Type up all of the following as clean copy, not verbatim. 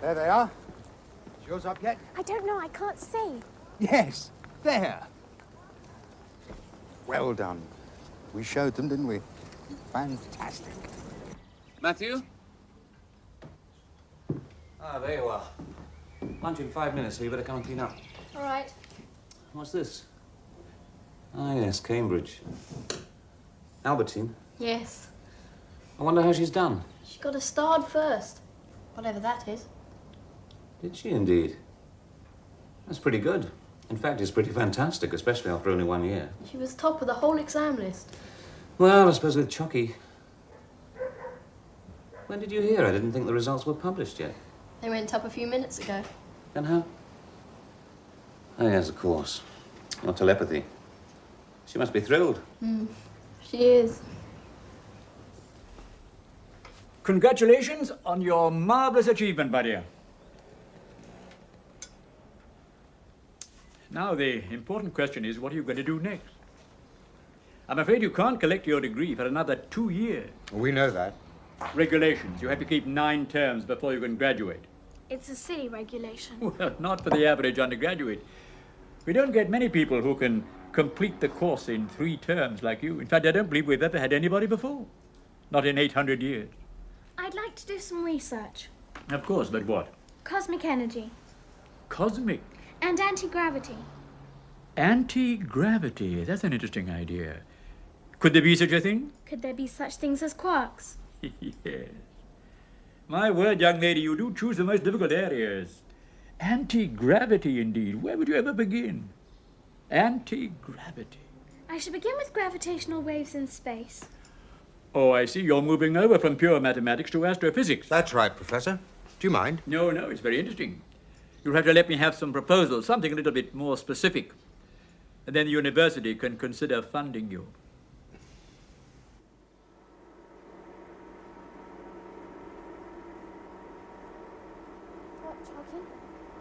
There they are. Is yours up yet? I don't know, I can't see. Yes, there. Well done. We showed them, didn't we? Fantastic. Matthew? Ah, there you are. Lunch in 5 minutes, so you better come and clean up. All right. What's this? Ah, yes, Cambridge. Albertine? Yes. I wonder how she's done. She got a starred first. Whatever that is. Did she indeed? That's pretty good. In fact, it's pretty fantastic, especially after only 1 year. She was top of the whole exam list. Well, I suppose with Choky. When did you hear? I didn't think the results were published yet. They went up a few minutes ago. And how? Oh, yes, of course. Your telepathy. She must be thrilled. She is. Congratulations on your marvelous achievement, my dear. Now, the important question is, what are you going to do next? I'm afraid you can't collect your degree for another 2 years. We know that. Regulations. You have to keep 9 terms before you can graduate. It's a silly regulation. Well, not for the average undergraduate. We don't get many people who can complete the course in 3 terms like you. In fact, I don't believe we've ever had anybody before. Not in 800 years. I'd like to do some research. Of course, but what? Cosmic energy. Cosmic. And anti-gravity. Anti-gravity. That's an interesting idea. Could there be such a thing? Could there be such things as quarks? Yes. My word, young lady, you do choose the most difficult areas. Anti-gravity, indeed. Where would you ever begin? Anti-gravity. I should begin with gravitational waves in space. Oh, I see. You're moving over from pure mathematics to astrophysics. That's right, Professor. Do you mind? No, it's very interesting. You'll have to let me have some proposals, something a little bit more specific. And then the university can consider funding you. What, Choky?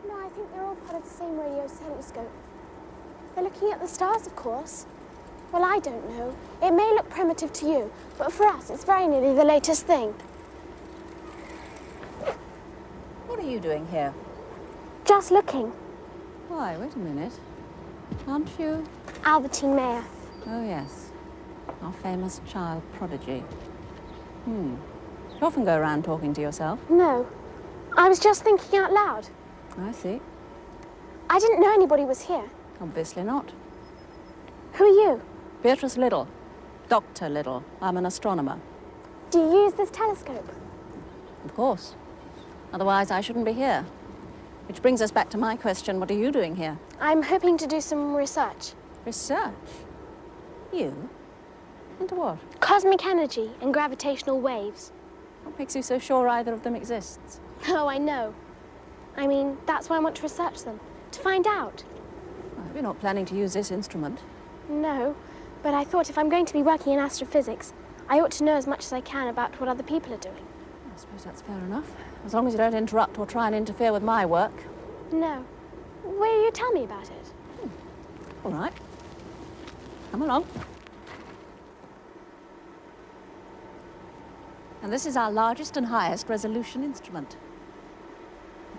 No, I think they're all part of the same radio telescope. They're looking at the stars, of course. Well, I don't know. It may look primitive to you, but for us, it's very nearly the latest thing. What are you doing here? Just looking. Why, wait a minute. Aren't you? Albertine Mayer. Oh, yes. Our famous child prodigy. You often go around talking to yourself. No. I was just thinking out loud. I see. I didn't know anybody was here. Obviously not. Who are you? Beatrice Liddell. Dr. Liddell. I'm an astronomer. Do you use this telescope? Of course. Otherwise, I shouldn't be here. Which brings us back to my question, what are you doing here? I'm hoping to do some research. Research? You? Into what? Cosmic energy and gravitational waves. What makes you so sure either of them exists? Oh, I know. I mean, that's why I want to research them. To find out. Well, you're not planning to use this instrument. No, but I thought if I'm going to be working in astrophysics, I ought to know as much as I can about what other people are doing. I suppose that's fair enough. As long as you don't interrupt or try and interfere with my work. No. Will you tell me about it? All right. Come along. And this is our largest and highest resolution instrument.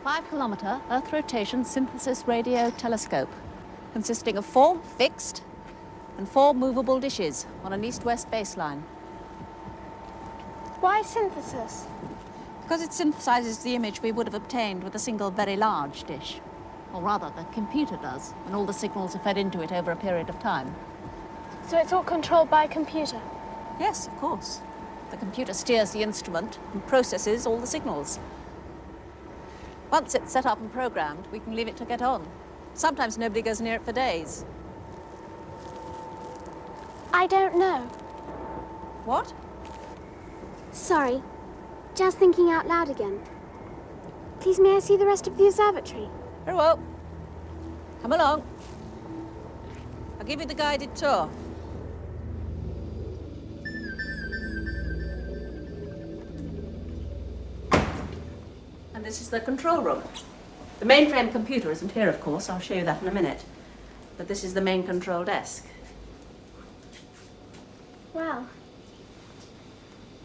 A 5-kilometer Earth rotation synthesis radio telescope, consisting of 4 fixed and 4 movable dishes on an east-west baseline. Why synthesis? Because it synthesizes the image we would have obtained with a single very large dish. Or rather, the computer does, and all the signals are fed into it over a period of time. So it's all controlled by a computer? Yes, of course. The computer steers the instrument and processes all the signals. Once it's set up and programmed, we can leave it to get on. Sometimes nobody goes near it for days. I don't know. What? Sorry. Just thinking out loud again. Please, may I see the rest of the observatory? Very well. Come along. I'll give you the guided tour. And this is the control room. The mainframe computer isn't here, of course. I'll show you that in a minute. But this is the main control desk. Well,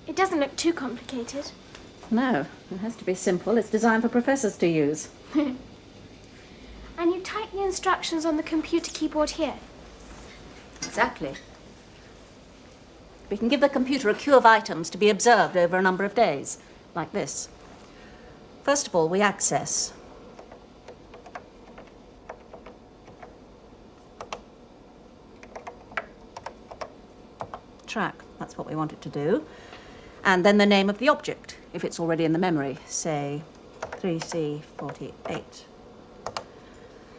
it doesn't look too complicated. No, it has to be simple. It's designed for professors to use. And you type the instructions on the computer keyboard here? Exactly. We can give the computer a queue of items to be observed over a number of days, like this. First of all, we access. Track, that's what we want it to do. And then the name of the object, if it's already in the memory, say 3C48.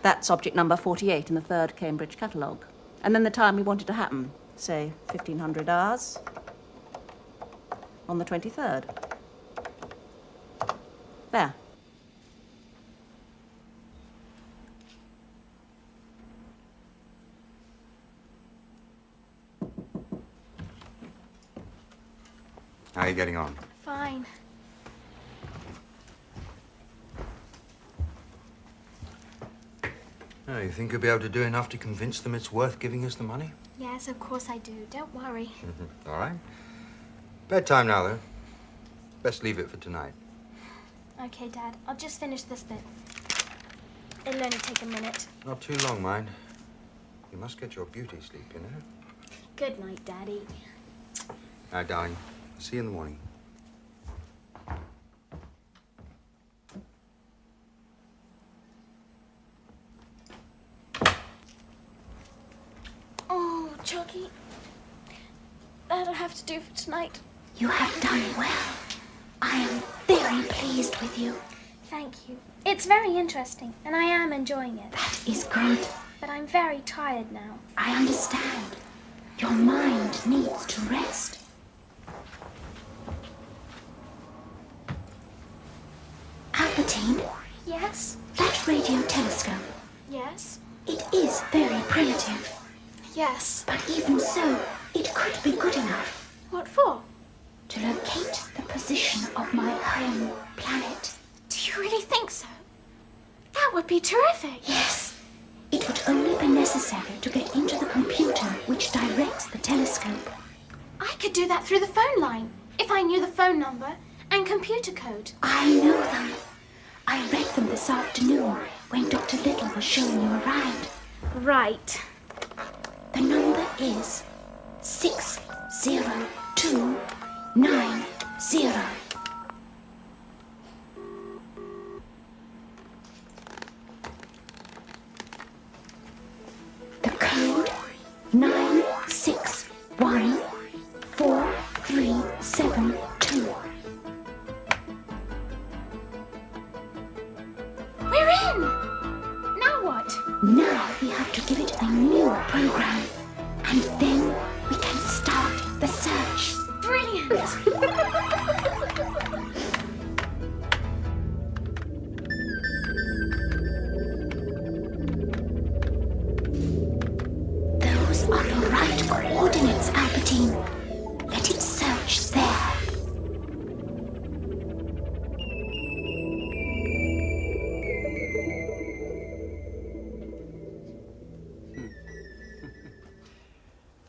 That's object number 48 in the 3rd Cambridge catalogue. And then the time we want it to happen, say 1500 hours on the 23rd. There. How are you getting on? Fine. Oh, you think you'll be able to do enough to convince them it's worth giving us the money? Yes, of course I do. Don't worry. All right. Bedtime now, though. Best leave it for tonight. Okay, Dad. I'll just finish this bit. It'll only take a minute. Not too long, mind. You must get your beauty sleep, you know. Good night, Daddy. Now, darling, see you in the morning. Oh, Choky. That'll have to do for tonight. You have done well. I am very pleased with you. Thank you. It's very interesting, and I am enjoying it. That is good. But I'm very tired now. I understand. Your mind needs to rest. Albertine, Yes? that radio telescope, Yes? it is very primitive. Yes. But even so, it could be good enough What for? to locate the position of my home planet. Do you really think so? That would be terrific. Yes, it would only be necessary to get into the computer which directs the telescope. I could do that through the phone line, if I knew the phone number and computer code. I know them. I read them this afternoon when Dr. Little was showing you around. Right. The number is 60290. The code 9614372. We're in! Now what? Now we have to give it a new program, and then we can start the search. Brilliant! Those are the right coordinates, Albertine. Let it search there.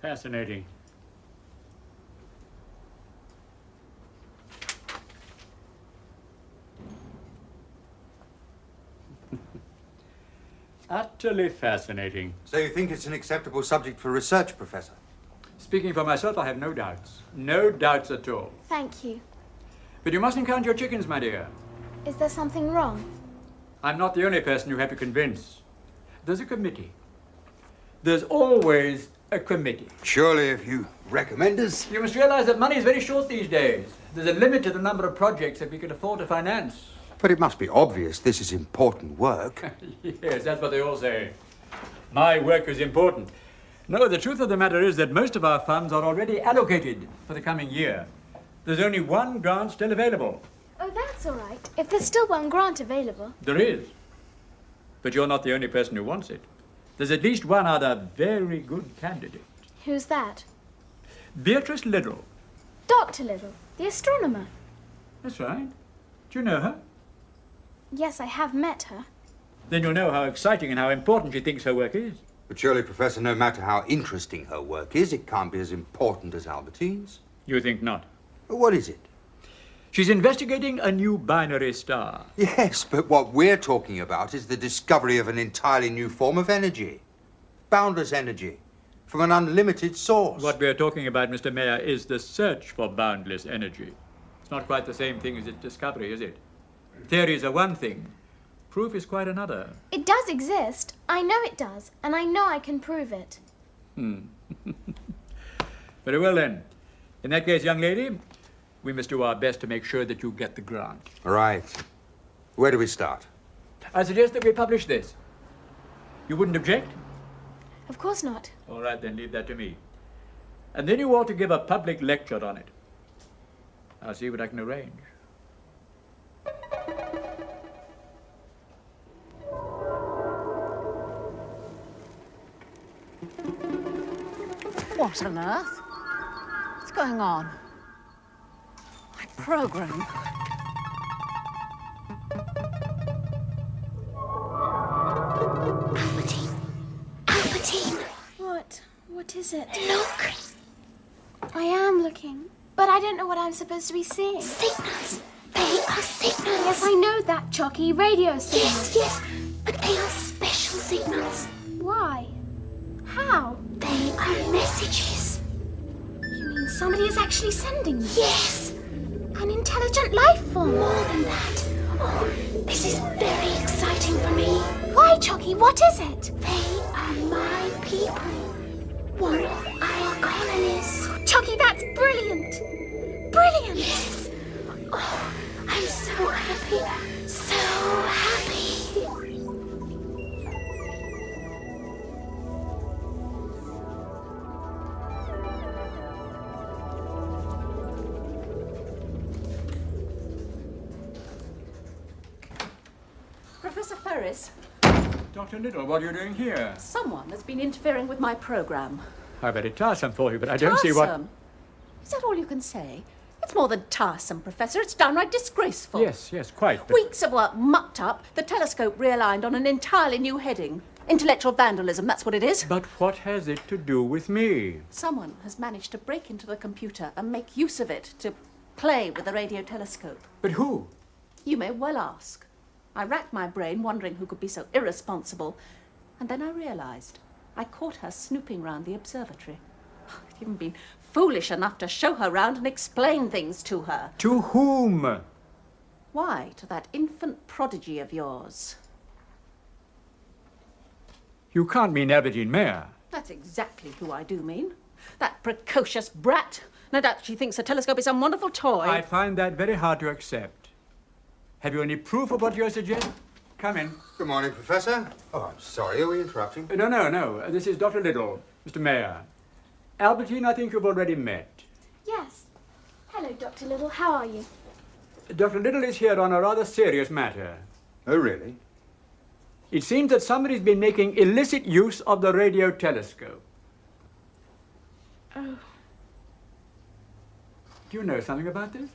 Fascinating. Utterly fascinating. So you think it's an acceptable subject for research, Professor? Speaking for myself, I have no doubts. No doubts at all. Thank you. But you mustn't count your chickens, my dear. Is there something wrong? I'm not the only person you have to convince. There's a committee. There's always a committee. Surely if you recommend us... You must realize that money is very short these days. There's a limit to the number of projects that we can afford to finance. But it must be obvious this is important work. Yes, that's what they all say. My work is important. No, the truth of the matter is that most of our funds are already allocated for the coming year. There's only one grant still available. Oh, that's all right. If there's still one grant available. There is. But you're not the only person who wants it. There's at least one other very good candidate. Who's that? Beatrice Liddell. Dr. Little, the astronomer. That's right. Do you know her? Yes, I have met her. Then you'll know how exciting and how important she thinks her work is. But surely, Professor, no matter how interesting her work is, it can't be as important as Albertine's. You think not? But what is it? She's investigating a new binary star. Yes, but what we're talking about is the discovery of an entirely new form of energy. Boundless energy. From an unlimited source. What we're talking about, Mr. Mayor, is the search for boundless energy. It's not quite the same thing as its discovery, is it? Theories are one thing. Proof is quite another. It does exist. I know it does, and I know I can prove it. Very well, then. In that case, young lady, we must do our best to make sure that you get the grant. Right. Where do we start? I suggest that we publish this. You wouldn't object? Of course not. All right, then, leave that to me. And then you ought to give a public lecture on it. I'll see what I can arrange. What on earth? What's going on? My program. Albertine, What is it? look. I am looking, but I don't know what I'm supposed to be seeing. Signals. They are signals. Yes, I know that, Chocky. Radio signals. Yes, but they are special signals. Why? How? They are messages. You mean somebody is actually sending them? Yes, An intelligent life form? more than that. Oh, this is very exciting for me. Why, Chocky? What is it? They are my people. One of our colonies. Chocky, that's brilliant. Brilliant. Yes. Oh, I'm so happy. So happy. Professor Ferris, Dr. Little, what are you doing here? someone has been interfering with my program. How very tiresome for you, but I don't see what... Tiresome? Is that all you can say? It's more than tiresome, Professor. It's downright disgraceful. Yes, quite. But... Weeks of work mucked up, the telescope realigned on an entirely new heading. Intellectual vandalism, that's what it is. But what has it to do with me? Someone has managed to break into the computer and make use of it to play with the radio telescope. But who? You may well ask. I racked my brain wondering who could be so irresponsible, and then I realized I caught her snooping round the observatory. I'd even been foolish enough to show her round and explain things to her. To whom? Why, to that infant prodigy of yours. You can't mean Aberdeen Mayor. That's exactly who I do mean. That precocious brat. No doubt she thinks the telescope is some wonderful toy. I find that very hard to accept. Have you any proof of what you're suggesting? Come in. Good morning, Professor. Oh, I'm sorry. Are we interrupting? No. This is Dr. Little, Mr. Mayor. Albertine, I think you've already met. Yes. Hello, Dr. Little. How are you? Dr. Little is here on a rather serious matter. Oh, really? It seems that somebody's been making illicit use of the radio telescope. Oh. Do you know something about this?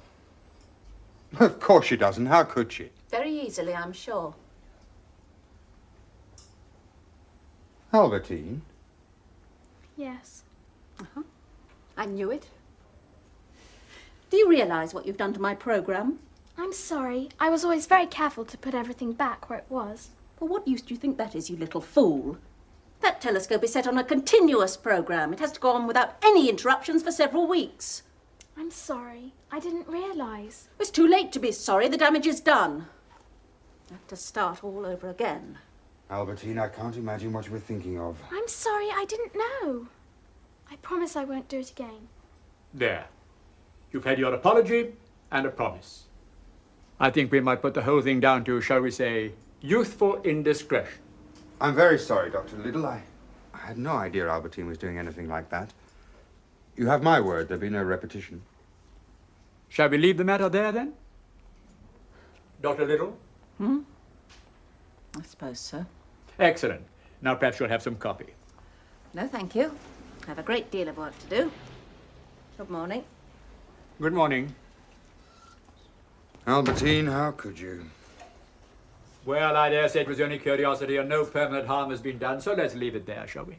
Of course she doesn't. How could she? Very easily, I'm sure. Albertine? Yes. I knew it. Do you realize what you've done to my program? I'm sorry. I was always very careful to put everything back where it was. Well, what use do you think that is, you little fool? That telescope is set on a continuous program. It has to go on without any interruptions for several weeks. I'm sorry. I didn't realize. It's too late to be sorry. The damage is done. I have to start all over again. Albertine, I can't imagine what you were thinking of. I'm sorry. I didn't know. I promise I won't do it again. There. You've had your apology and a promise. I think we might put the whole thing down to, shall we say, youthful indiscretion. I'm very sorry, Dr. Little. I had no idea Albertine was doing anything like that. You have my word, there'll be no repetition. Shall we leave the matter there, then? Dr. Little? I suppose so. Excellent. Now perhaps you'll have some coffee. No, thank you. I have a great deal of work to do. Good morning. Good morning. Albertine, how could you? Well, I dare say it was only curiosity and no permanent harm has been done, so let's leave it there, shall we?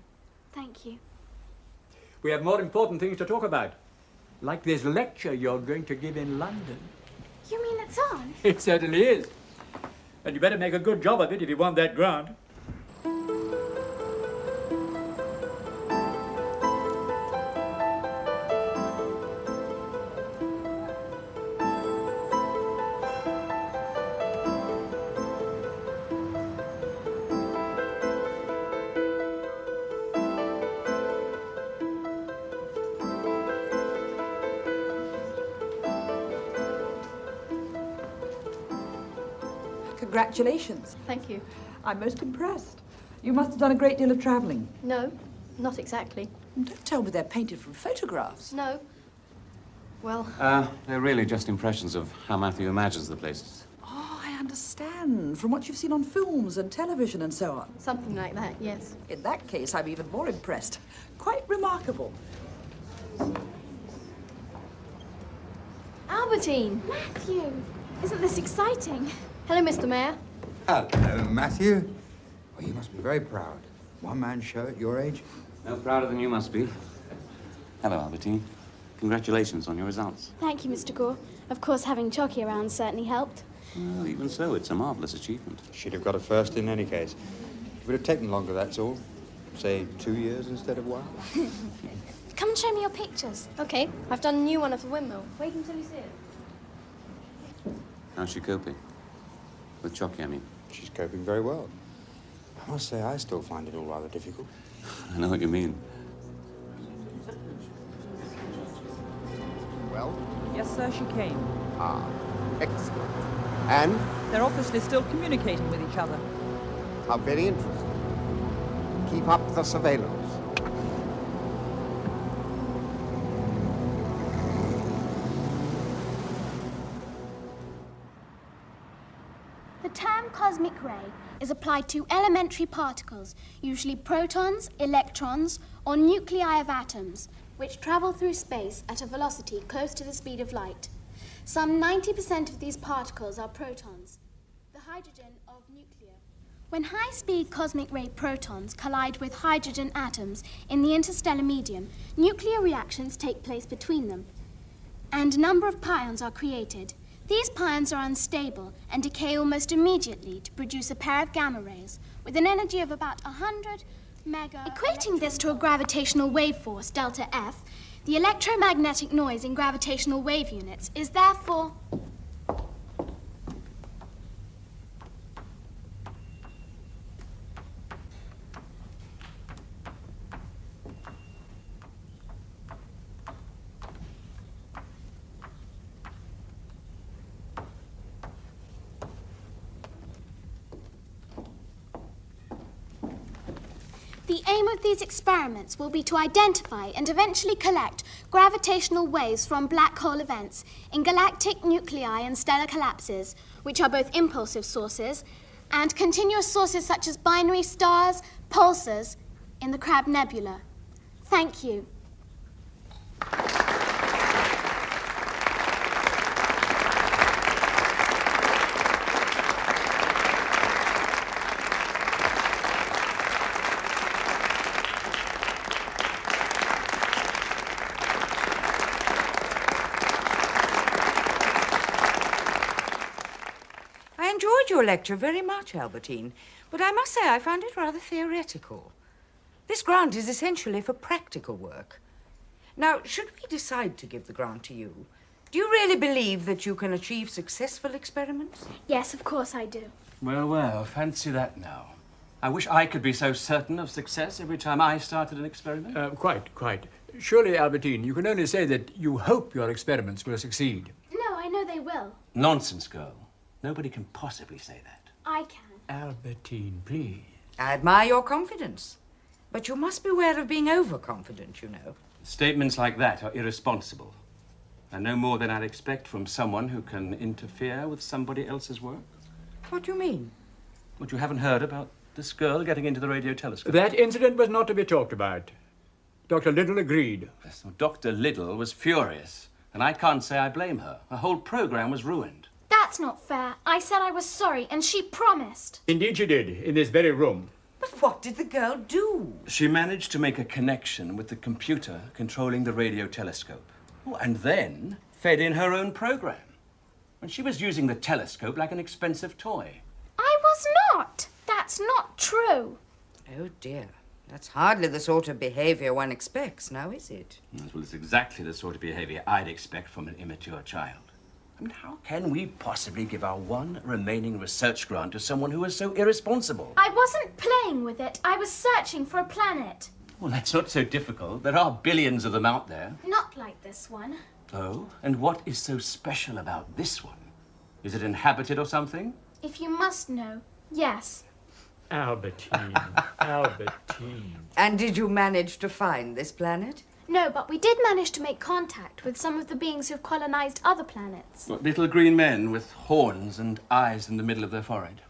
Thank you. We have more important things to talk about, like this lecture you're going to give in London. It's on. It certainly is. And you better make a good job of it if you want that grant. Congratulations. Thank you. I'm most impressed. You must have done a great deal of travelling. No, not exactly. Don't tell me they're painted from photographs. No. Well, They're really just impressions of how Matthew imagines the places. Oh, I understand. From what you've seen on films and television and so on. something like that, yes. In that case, I'm even more impressed. Quite remarkable. Albertine! Matthew, isn't this exciting? Hello, Mr. Mayor. Hello, Matthew. Well, you must be very proud. One-man show at your age. No prouder than you must be. Hello, Albertine. Congratulations on your results. Thank you, Mr. Gore. Of course, having Choky around certainly helped. Well, even so, it's a marvellous achievement. She'd have got a first in any case. It would have taken longer, that's all. Say 2 years instead of 1. Come and show me your pictures. Okay, I've done a new one of the windmill. Wait until you see it. How's she coping? With Choky, I mean. She's coping very well. I must say, I still find it all rather difficult. I know what you mean. Well? Yes, sir, she came. Ah, excellent. And? They're obviously still communicating with each other. How very interesting. Keep up the surveillance. The term cosmic ray is applied to elementary particles, usually protons, electrons, or nuclei of atoms, which travel through space at a velocity close to the speed of light. Some 90% of these particles are protons, the hydrogen of nuclear. When high-speed cosmic ray protons collide with hydrogen atoms in the interstellar medium, nuclear reactions take place between them, and a number of pions are created. These pions are unstable and decay almost immediately to produce a pair of gamma rays with an energy of about 100 mega. Equating this to a gravitational wave force, delta F, the electromagnetic noise in gravitational wave units is therefore... The aim of these experiments will be to identify and eventually collect gravitational waves from black hole events in galactic nuclei and stellar collapses, which are both impulsive sources, and continuous sources such as binary stars, pulsars, in the Crab Nebula. Thank you. I enjoyed your lecture very much, Albertine, but I must say I found it rather theoretical. This grant is essentially for practical work. Now, should we decide to give the grant to you, do you really believe that you can achieve successful experiments? Yes, of course I do. Well, well, fancy that now. I wish I could be so certain of success every time I started an experiment. Quite. Surely, Albertine, you can only say that you hope your experiments will succeed. No, I know they will. Nonsense, girl. Nobody can possibly say that. I can. Albertine, please. I admire your confidence, but you must beware of being overconfident, you know. Statements like that are irresponsible, and no more than I'd expect from someone who can interfere with somebody else's work. What do you mean? What, you haven't heard about this girl getting into the radio telescope? That incident was not to be talked about. Dr. Little agreed. Yes, well, Dr. Little was furious, and I can't say I blame her. Her whole program was ruined. That's not fair. I said I was sorry, and she promised. Indeed she did, in this very room. But what did the girl do? She managed to make a connection with the computer controlling the radio telescope. Oh, and then fed in her own program. When she was using the telescope like an expensive toy. I was not. That's not true. Oh, dear. That's hardly the sort of behaviour one expects, now is it? Yes, well, it's exactly the sort of behaviour I'd expect from an immature child. I mean, how can we possibly give our one remaining research grant to someone who is so irresponsible? I wasn't playing with it. I was searching for a planet. Well, that's not so difficult. There are billions of them out there. Not like this one. Oh? And what is so special about this one? Is it inhabited or something? If you must know, yes. Albertine, Albertine. And did you manage to find this planet? No, but we did manage to make contact with some of the beings who've colonized other planets. What, little green men with horns and eyes in the middle of their forehead?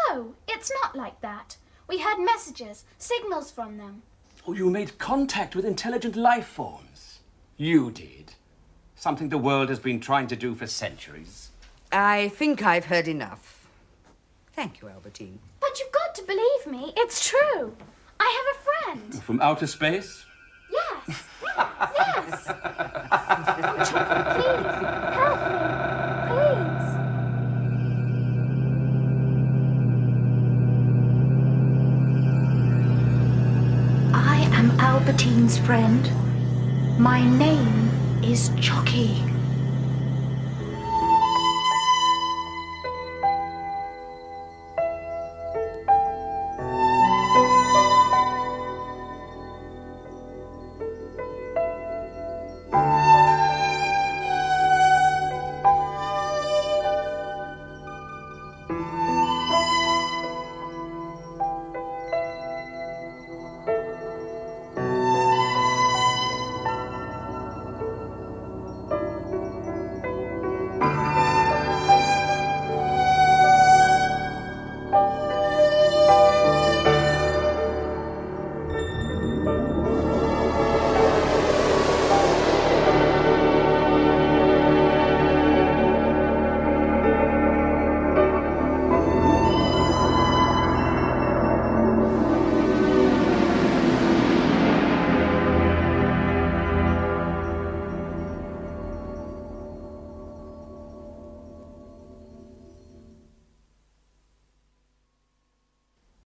No, it's not like that. We had messages, signals from them. Oh, you made contact with intelligent life forms. You did. Something the world has been trying to do for centuries. I think I've heard enough. Thank you, Albertine. But you've got to believe me. It's true. I have a friend. From outer space? Yes. Yes. Oh, Choky, please, help me. Please. I am Albertine's friend. My name is Choky.